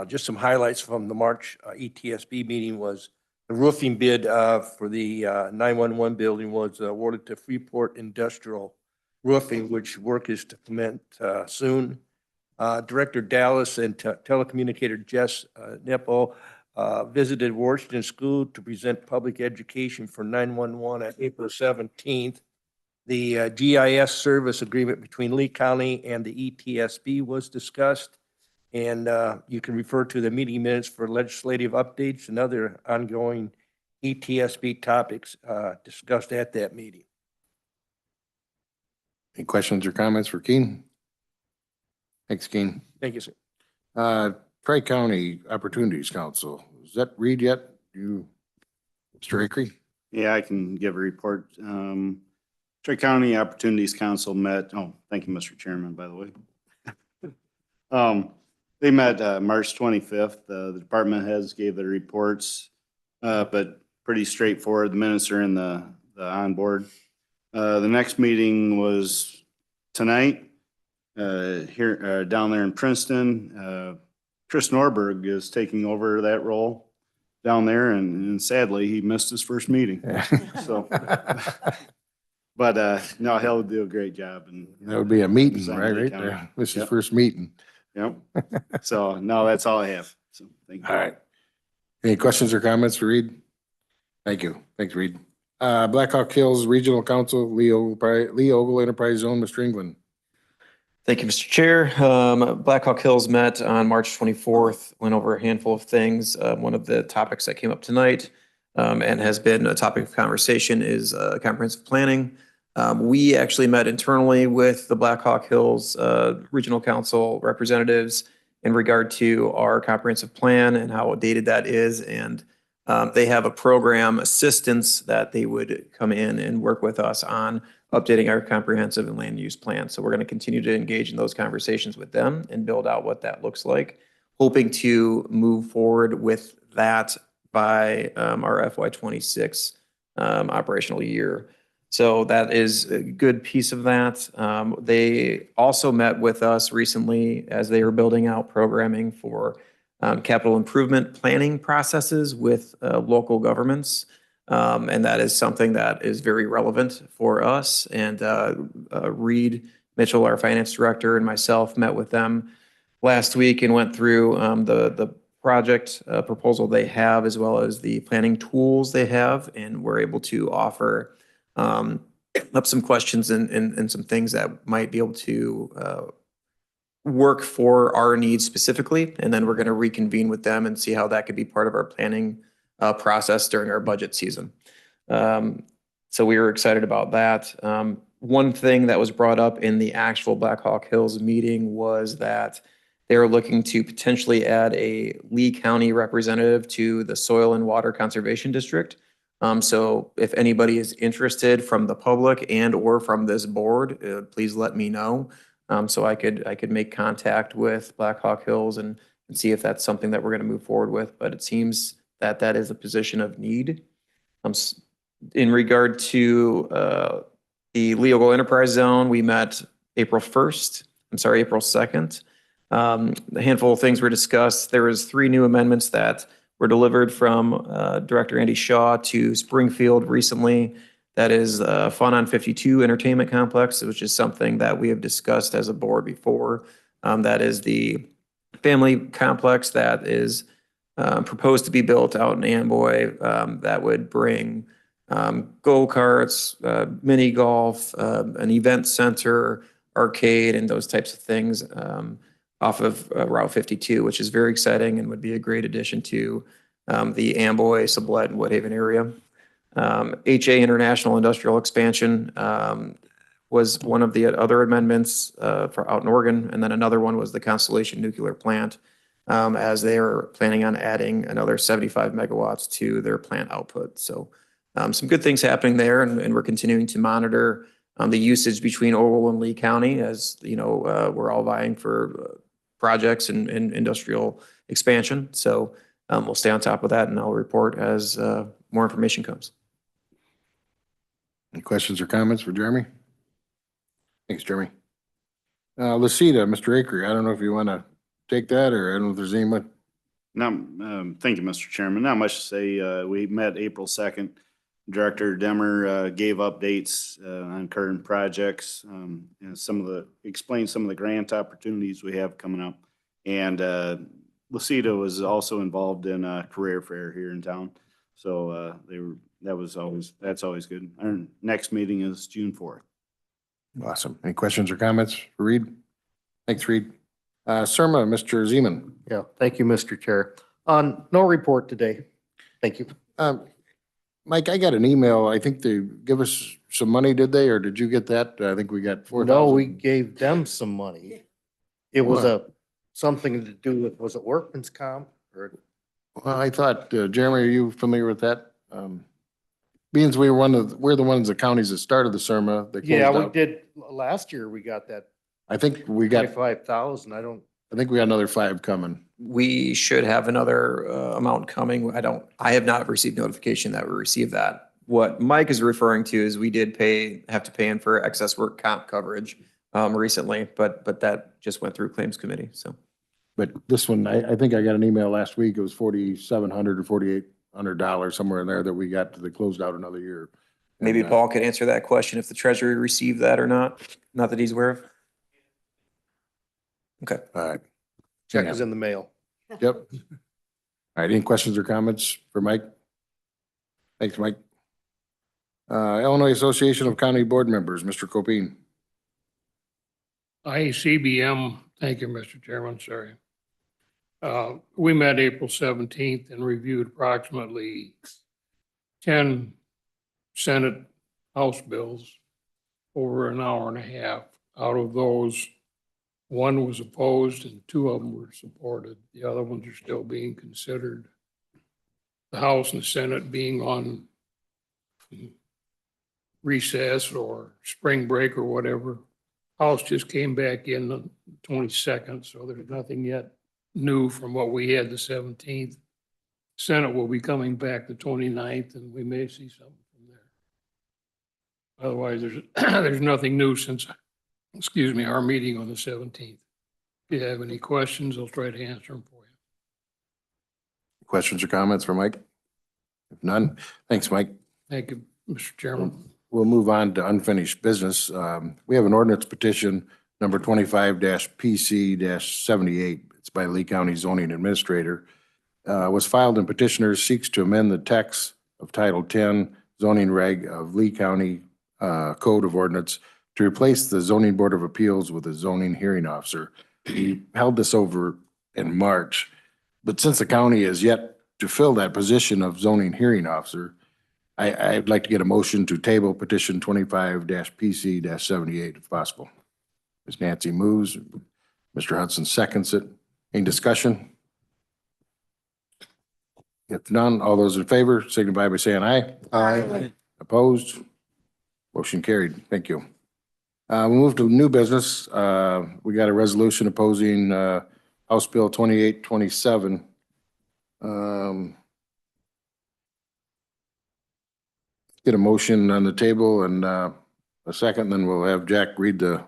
just some highlights from the March ETSB meeting was the roofing bid for the 911 building was awarded to Freeport Industrial Roofing, which work is to commence soon. Director Dallas and telecommunicator Jess Nipple visited Washington School to present public education for 911 on April 17th. The GIS service agreement between Lee County and the ETSB was discussed. And you can refer to the meeting minutes for legislative updates and other ongoing ETSB topics discussed at that meeting. Any questions or comments for Keen? Thanks, Keen. Thank you, sir. Tri-County Opportunities Council. Is that read yet? You Mr. Acree? Yeah, I can give a report. Troy County Opportunities Council met, thank you, Mr. Chairman, by the way. They met March 25th. The department heads gave their reports, but pretty straightforward. The minutes are in the onboard. The next meeting was tonight here down there in Princeton. Chris Norberg is taking over that role down there, and sadly, he missed his first meeting. So, but no, he'll do a great job. And That would be a meeting, representing right Lee there. County. This is Yep. first meeting. Yep. So, no, that's all I have. So, thank you. All right. Any questions or comments for Reed? Thank you. Thanks, Reed. Blackhawk Hills Regional Council, Lee Ogle Enterprise Zone, Mr. England. Thank you, Mr. Chair. Blackhawk Hills met on March 24th, went over a handful of things. One of the topics that came up tonight and has been a topic of conversation is comprehensive planning. We actually met internally with the Blackhawk Hills Regional Council representatives in regard to our comprehensive plan and how dated that is. And they have a program assistance that they would come in and work with us on updating our comprehensive and land use plan. So we're going to continue to engage in those conversations with them and build out what that looks like, hoping to move forward with that by our FY26 operational year. So that is a good piece of that. They also met with us recently as they were building out programming for capital improvement planning processes with local governments. And that is something that is very relevant for us. And Reed Mitchell, our finance director, and myself met with them last week and went through the project proposal they have, as well as the planning tools they have. And we're able to offer up some questions and some things that might be able to work for our needs specifically. And then we're going to reconvene with them and see how that could be part of our planning process during our budget season. So we were excited about that. One thing that was brought up in the actual Blackhawk Hills meeting was that they're looking to potentially add a Lee County representative to the Soil and Water Conservation District. So if anybody is interested from the public and or from this board, please let me know. So I could make contact with Blackhawk Hills and see if that's something that we're going to move forward with. But it seems that that is a position of need. In regard to the Lee Ogle Enterprise Zone, we met April 2nd. A handful of things were discussed. There was 3 new amendments that were delivered from Director Andy Shaw to Springfield recently. That is Fun on 52 Entertainment Complex, which is something that we have discussed as a board before. That is the family complex that is proposed to be built out in Amboy that would bring go-karts, mini golf, an event center, arcade, and those types of things off of Route 52, which is very exciting and would be a great addition to the Amboy, Sublette, and Woodhaven area. HA International Industrial Expansion was one of the other amendments for out in Oregon, and then another one was the Constellation Nuclear Plant, as they are planning on adding another 75 megawatts to their plant output. So some good things happening there, and we're continuing to monitor the usage between Ogle and Lee County, as you know, we're all vying for projects and industrial expansion. So we'll stay on top of that, and I'll report as more information comes. Any questions or comments for Jeremy? Thanks, Jeremy. Lucida, Mr. Acree, I don't know if you want to take that, or I don't know if there's anyone. No, thank you, Mr. Chairman. Not much to say. We met April 2nd. Director Demmer gave updates on current projects, and explained some of the grant opportunities we have coming up. And Lucida was also involved in a career fair here in town. So that's always good. Our next meeting is June 4th. Awesome. Any questions or comments for Reed? Thanks, Reed. Surma, Mr. Zeman. Yeah, thank you, Mr. Chair. No report today. Thank you. Mike, I got an email. I think they give us some money, did they? Or did you get that? I think we got 4,000. No, we gave them some money. It was something to do with, was it workman's comp or? Well, I thought, Jeremy, are you familiar with that? being as we're the ones, the counties that started the CIRMA, that Yeah, closed we out. did, last year we got that I think we got 25,000. I another 5 coming. We should have another amount coming. I have not received notification that we received that. What Mike is referring to is we did have to pay in for excess work comp coverage recently, but that just went through claims committee, so. But this one, I think I got an email last week. It was $4,700 or $4,800, somewhere in there that we got, they closed out another year. Maybe And, Paul could answer that question if the treasury received that or not, not that he's aware of. Okay. All right. check Yeah. is in the mail. Yep. All right, any questions or comments for Mike? Thanks, Mike. Illinois Association of County Board Members, Mr. Copine. IACBM, thank you, Mr. Chairman, sorry. We met April 17th and reviewed approximately 10 Senate House bills over an hour and a half. Out of those, one was opposed and 2 of them were supported. The other ones are still being considered. The House and the Senate being on recess or spring break or whatever. House just came back in the 22nd, so there's nothing yet new from what we had the 17th. Senate will be coming back the 29th, and we may see something from there. Otherwise, there's nothing new since, our meeting on the 17th. If you have any questions, I'll try to answer them for you. Questions or comments for Mike? If none, thanks, Mike. Thank you, Mr. Chairman. We'll move on to unfinished business. We have an ordinance petition number 25-PC-78. It's by Lee County Zoning Administrator. Was filed and petitioner seeks to amend the text of Title 10 zoning reg of Lee County Code of Ordinance to replace the Zoning Board of Appeals with a zoning hearing officer. We held this over in March, but since the county is yet to fill that position of zoning hearing officer, I'd like to get a motion to table petition 25-PC-78 if possible. Ms. Nancy moves, Mr. Hudson seconds it. Any discussion? If none, all those in favor signify by saying aye. Aye. Opposed? Motion carried. Thank you. We'll move to new business. We got a resolution opposing House Bill 2827. Get a motion on the table and a second, then we'll have Jack read the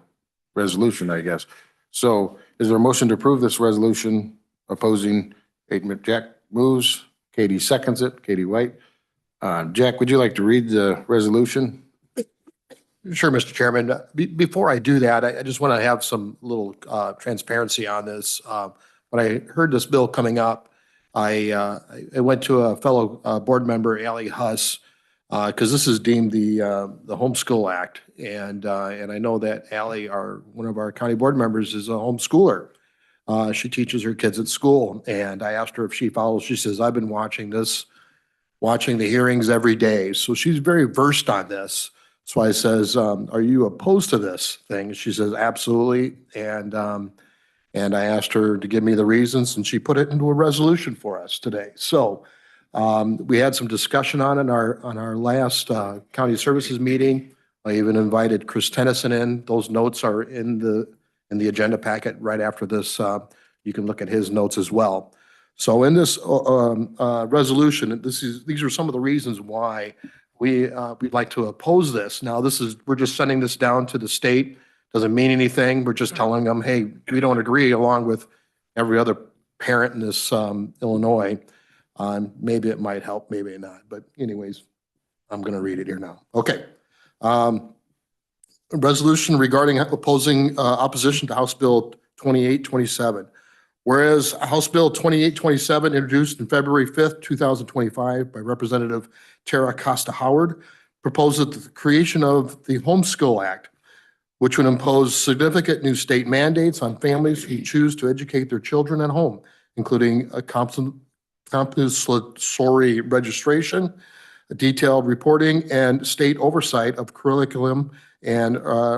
resolution, I guess. So is there a motion to approve this resolution opposing, Jack moves, Katie seconds it, Katie White. Jack, would you like to read the resolution? Sure, Mr. Chairman. Before I do that, I just want to have some little transparency on this. When I heard this bill coming up, I went to a fellow board member, Allie Huss, because this is deemed the Homeschool Act. And I know that Allie, one of our county board members, is a homeschooler. She teaches her kids at school. And I asked her if she follows. She says, I've been watching the hearings every day. So she's very versed on this. So I says, are you opposed to this thing? She says, absolutely. And I asked her to give me the reasons, and she put it into a resolution for us today. So we had some discussion on it on our last county services meeting. I even invited Chris Tennyson in. Those notes are in the agenda packet right after this. You can look at his notes as well. So in this resolution, these are some of the reasons why we'd like to oppose this. Now, we're just sending this down to the state. Doesn't mean anything. We're just telling them, hey, we don't agree, along with every other parent in this Illinois. Maybe it might help, maybe not. But anyways, I'm going to read it here now. Okay. Resolution regarding opposing opposition to House Bill 2827. Whereas House Bill 2827, introduced on February 5th, 2025 by Representative Tara Costa Howard, proposes the creation of the Homeschool Act, which would impose significant new state mandates on families who choose to educate their children at home, including a compulsory registration, detailed reporting, and state oversight of curriculum and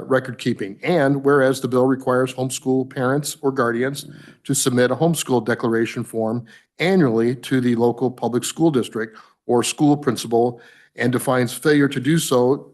record keeping. And whereas the bill requires homeschool parents or guardians to submit a homeschool declaration form annually to the local public school district or school principal, and defines failure to do so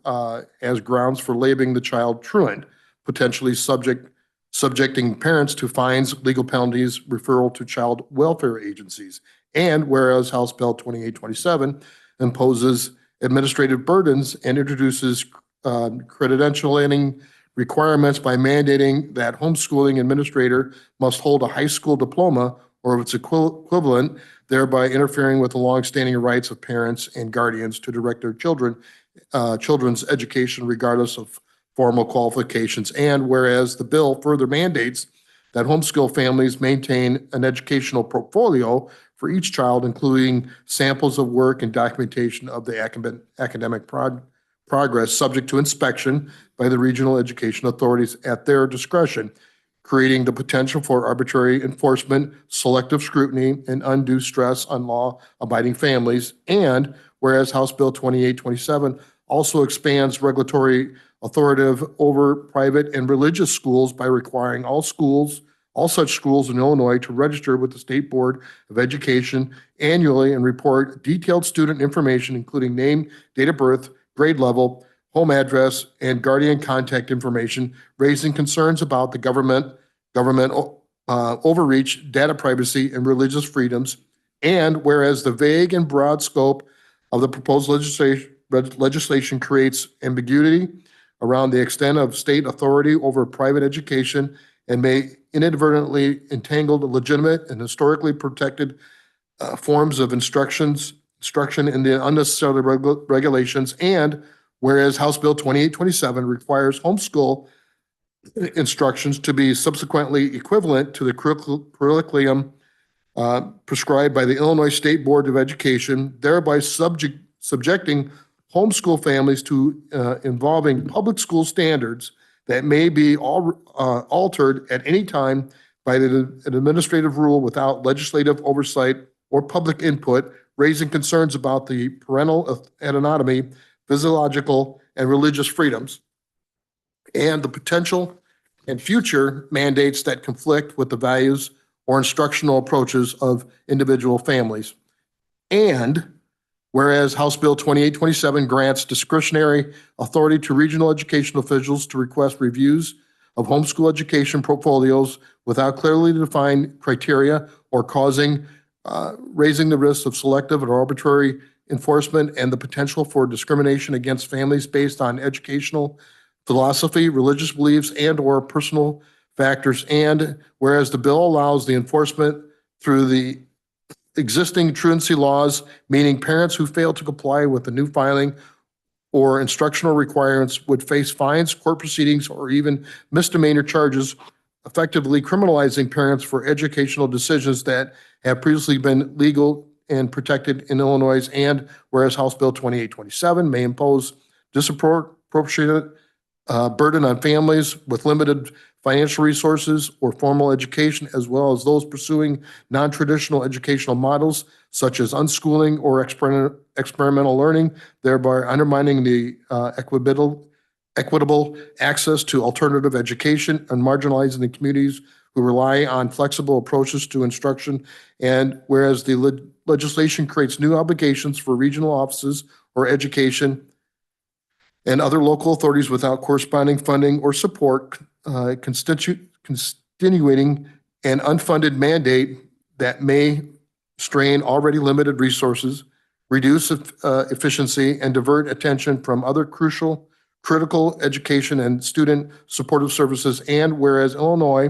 as grounds for labeling the child truant, potentially subjecting parents to fines, legal penalties, referral to child welfare agencies. And whereas House Bill 2827 imposes administrative burdens and introduces credentialing requirements by mandating that homeschooling administrator must hold a high school diploma or its equivalent, thereby interfering with the longstanding rights of parents and guardians to direct their children's education regardless of formal qualifications. And whereas the bill further mandates that homeschool families maintain an educational portfolio for each child, including samples of work and documentation of the academic progress subject to inspection by the regional education authorities at their discretion, creating the potential for arbitrary enforcement, selective scrutiny, and undue stress on law-abiding families. And whereas House Bill 2827 also expands regulatory authoritative over private and religious schools by requiring all such schools in Illinois to register with the State Board of Education annually and report detailed student information, including name, date of birth, grade level, home address, and guardian contact information, raising concerns about the government overreach, data privacy, and religious freedoms. And whereas the vague and broad scope of the proposed legislation creates ambiguity around the extent of state authority over private education and may inadvertently entangle the legitimate and historically protected forms of instruction in the unnecessary regulations. And whereas House Bill 2827 requires homeschool instructions to be subsequently equivalent to the curriculum prescribed by the Illinois State Board of Education, thereby subjecting homeschool families to involving public school standards that may be altered at any time by an administrative rule without legislative oversight or public input, raising concerns about the parental autonomy, physiological, and religious freedoms, and the potential and future mandates that conflict with the values or instructional approaches of individual families. And whereas House Bill 2827 grants discretionary authority to regional education officials to request reviews of homeschool education portfolios without clearly defined criteria or raising the risk of selective or arbitrary enforcement and the potential for discrimination against families based on educational philosophy, religious beliefs, and/or personal factors. And whereas the bill allows the enforcement through the existing truancy laws, meaning parents who fail to comply with the new filing or instructional requirements would face fines, court proceedings, or even misdemeanor charges, effectively criminalizing parents for educational decisions that have previously been legal and protected in Illinois. And whereas House Bill 2827 may impose disproportionate burden on families with limited financial resources or formal education, as well as those pursuing non-traditional educational models such as unschooling or experimental learning, thereby undermining the equitable access to alternative education and marginalizing the communities who rely on flexible approaches to instruction. And whereas the legislation creates new obligations for regional offices or education and other local authorities without corresponding funding or support, constituting an unfunded mandate that may strain already limited resources, reduce efficiency, and divert attention from other critical education and student supportive services. And whereas Illinois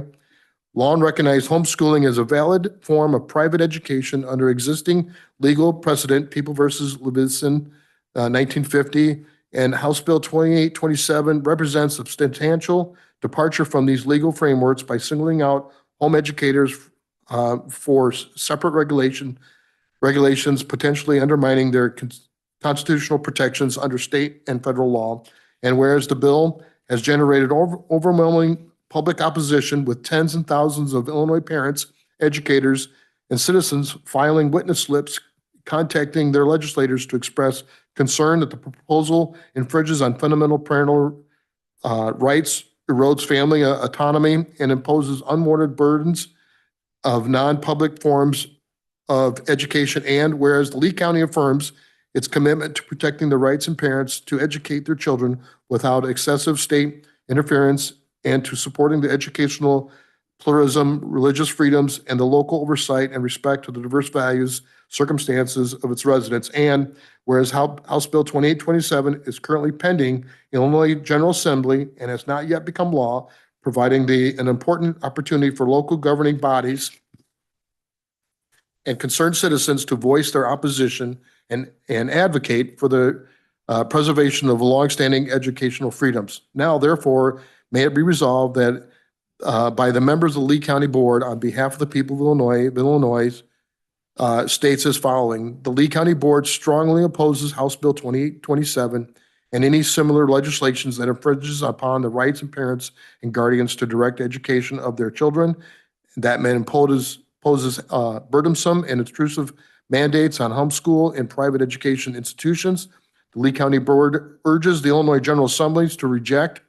long recognized homeschooling as a valid form of private education under existing legal precedent, People versus Levison, 1950, and House Bill 2827 represents a substantial departure from these legal frameworks by singling out home educators for separate regulations, potentially undermining their constitutional protections under state and federal law. And whereas the bill has generated overwhelming public opposition, with tens and thousands of Illinois parents, educators, and citizens filing witness slips, contacting their legislators to express concern that the proposal infringes on fundamental parental rights, erodes family autonomy, and imposes unwarranted burdens of non-public forms of education. And whereas the Lee County affirms its commitment to protecting the rights of parents to educate their children without excessive state interference and to supporting the educational pluralism, religious freedoms, and the local oversight and respect to the diverse values, circumstances of its residents. And whereas House Bill 2827 is currently pending in Illinois General Assembly and has not yet become law, providing an important opportunity for local governing bodies and concerned citizens to voice their opposition and advocate for the preservation of longstanding educational freedoms. Now, therefore, may it be resolved that by the members of the Lee County Board on behalf of the people of Illinois, states as following. The Lee County Board strongly opposes House Bill 2827 and any similar legislations that infringes upon the rights of parents and guardians to direct education of their children. That may poses burdensome and intrusive mandates on homeschool and private education institutions. The Lee County Board urges the Illinois General Assemblies to reject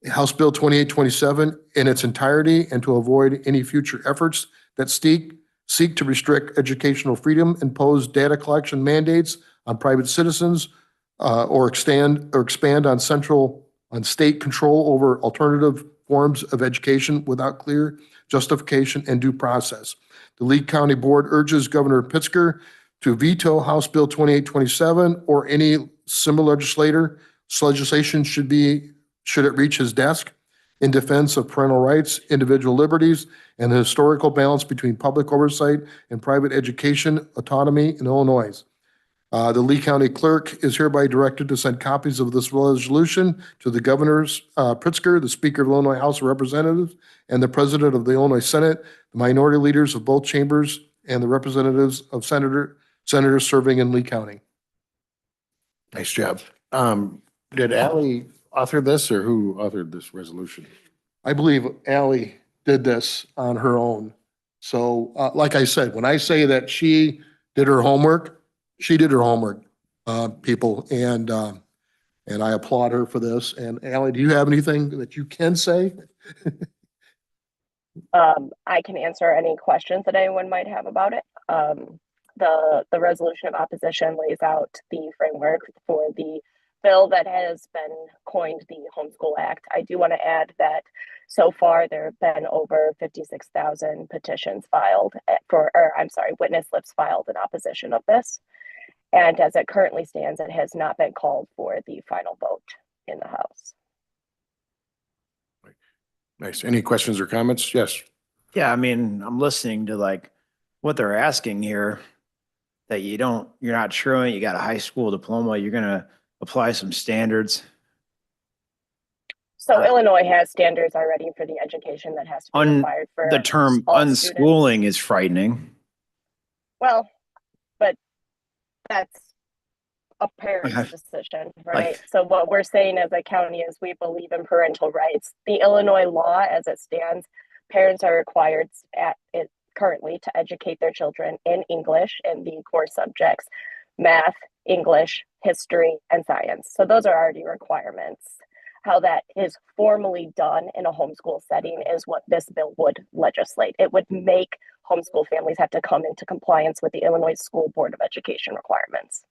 House Bill 2827 in its entirety and to avoid any future efforts that seek to restrict educational freedom, impose data collection mandates on private citizens, or expand on state control over alternative forms of education without clear justification and due process. The Lee County Board urges Governor Pritzker to veto House Bill 2827 or any similar legislation should it reach his desk in defense of parental rights, individual liberties, and the historical balance between public oversight and private education autonomy in Illinois. The Lee County Clerk is hereby directed to send copies of this resolution to the Governor's Pritzker, the Speaker of the Illinois House of Representatives, and the President of the Illinois Senate, the minority leaders of both chambers, and the representatives of senators serving in Lee County. Nice job. Did Ally author this or who authored this resolution? I believe Ally did this on her own. So like I said, when I say that she did her homework, she did her homework, people. And I applaud her for this. And Ally, do you have anything that you can say? I can answer any questions that anyone might have about it. The resolution of opposition lays out the framework for the bill that has been coined the Homeschool Act. I do want to add that so far there have been over 56,000 petitions filed witness slips filed in opposition of this. And as it currently stands, it has not been called for the final vote in the House. Nice. Any questions or comments? Yes. Yeah, I mean, I'm listening to like what they're asking here, that you're not truant, you got a high school diploma, you're gonna apply some standards. So Illinois has standards already for the education that has to be required for the term all unschooling students. is frightening. Well, but that's a parent's decision, right? So what we're saying as a county is we believe in parental rights. The Illinois law as it stands, parents are required currently to educate their children in English in the core subjects, math, English, history, and science. So those are already requirements. How that is formally done in a homeschool setting is what this bill would legislate. It would make homeschool families have to come into compliance with the Illinois School Board of Education requirements.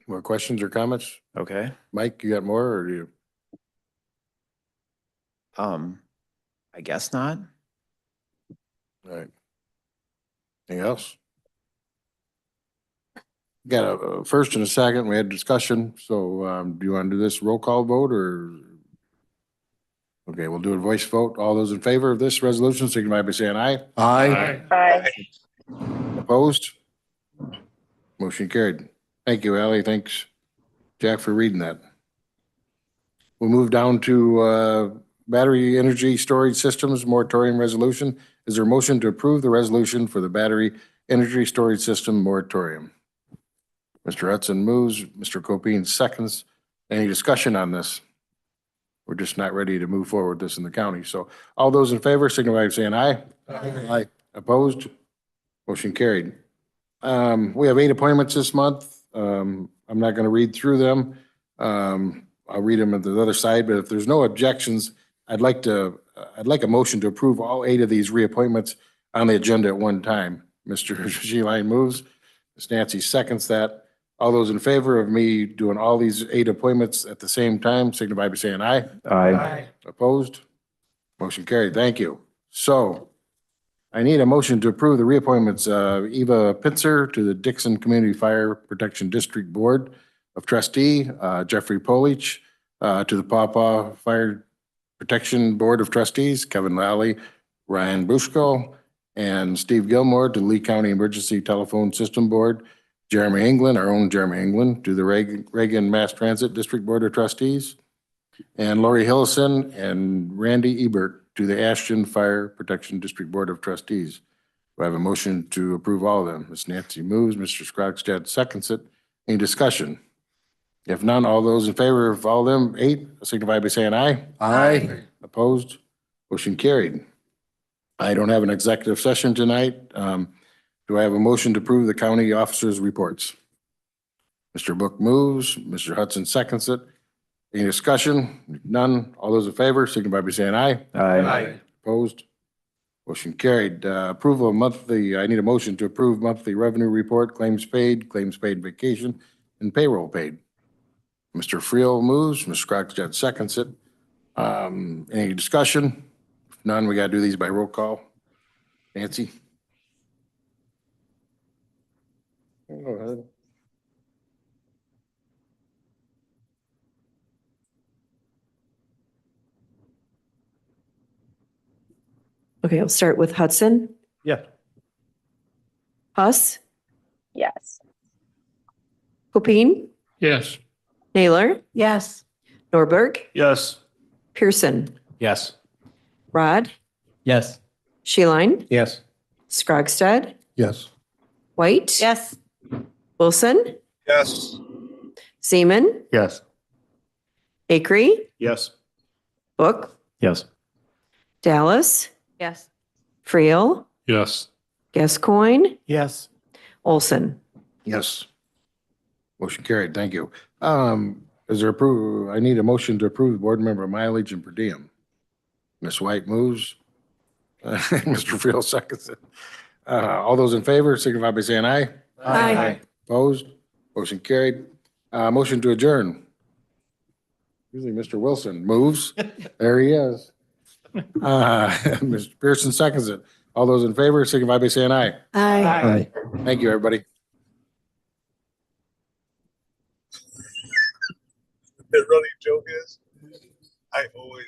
More questions or comments? Okay. Mike, you got more or do you? I guess not. All right. Anything else? Got a first and a second. We had discussion. So do you want to do this roll call vote or? Okay, we'll do a voice vote. All those in favor of this resolution, signify by saying aye. Aye. Aye. Opposed? Motion carried. Thank you, Ally. Thanks, Jack, for reading that. We'll move down to battery energy storage systems moratorium resolution. Is there a motion to approve the resolution for the battery energy storage system moratorium? Mr. Hudson moves, Mr. Copine seconds. Any discussion on this? We're just not ready to move forward with this in the county. So all those in favor signify by saying aye. Aye. Opposed? Motion carried. We have 8 appointments this month. I'm not going to read through them. I'll read them at the other side, but if there's no objections, I'd like a motion to approve all 8 of these reappointments on the agenda at one time. Mr. G-Line moves. Ms. Nancy seconds that. All those in favor of me doing all these 8 appointments at the same time, signify by saying aye. Aye. Opposed? Motion carried. Thank you. So I need a motion to approve the reappointments of Eva Pitzer to the Dixon Community Fire Protection District Board of Trustee, Jeffrey Polich to the Pawpaw Fire Protection Board of Trustees, Kevin Lally, Ryan Bushko, and Steve Gilmore to the Lee County Emergency Telephone System Board, Jeremy England, our own Jeremy England, to the Reagan Mass Transit District Board of Trustees, and Lori Hillison and Randy Ebert to the Ashton Fire Protection District Board of Trustees. Do I have a motion to approve all of them? Ms. Nancy moves, Mr. Scroggstad seconds it. Any discussion? If none, all those in favor of all of them, 8, signify by saying aye. Aye. Opposed? Motion carried. I don't have an executive session tonight. Do I have a motion to approve the county officers' reports? Mr. Book moves, Mr. Hudson seconds it. Any discussion? None. All those in favor, signify by saying aye. Aye. Opposed? Motion carried. Approval of monthly, I need a motion to approve monthly revenue report, claims paid vacation, and payroll paid. Mr. Friel moves, Mr. Crockett seconds it. Any discussion? If none, we got to do these by roll call. Nancy? Go ahead. Okay, I'll start with Hudson. Yeah. Huss, Yes. Yes. Copine, Naylor, Yes. Norberg, Yes. Pearson, Yes. Rod, Yes. Sheline, Yes. Scroggstad, Yes. White. Yes. Wilson, Yes. Seaman, Yes. Acree, Yes. Book, Yes. Dallas, Yes. Friel, Yes. Gascoigne, Yes. Olson. Yes. Motion carried. Thank you. Is there approve, I need a motion to approve board member mileage and per diem. Ms. White moves. Mr. Friel seconds it. All those in favor, signify by saying aye. Aye. Opposed? Motion carried. Motion to adjourn. Usually Mr. Wilson moves. There he is. Mr. Pearson seconds it. All those in favor, signify by saying aye. Aye. Thank you, everybody. The running joke is, I always